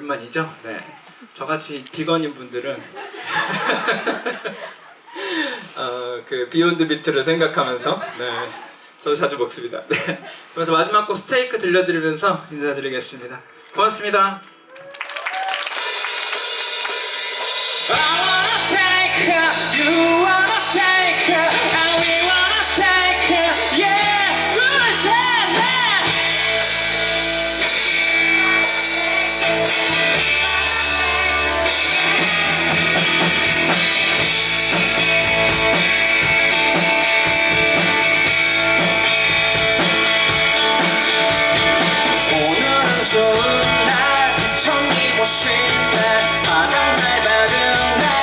오랜만이죠? 네. 저같이 비건인 분들은 그 비욘드 비트를 생각하면서 네. 저도 자주 먹습니다. 네. 그래서 마지막 곡 스테이크 들려드리면서 인사드리겠습니다. 고맙습니다. I wanna steak, you wanna steak, and we wanna steak, yeah, 둘, 셋, 넷. 오늘은 좋은 날, 천기 보신 날, 가장 잘 받은 날.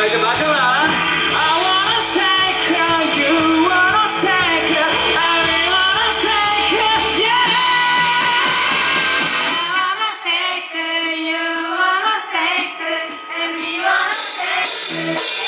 이제 마지막 I wanna steak, you wanna steak, I wanna steak, yeah. I wanna steak, you wanna steak, and we wanna steak.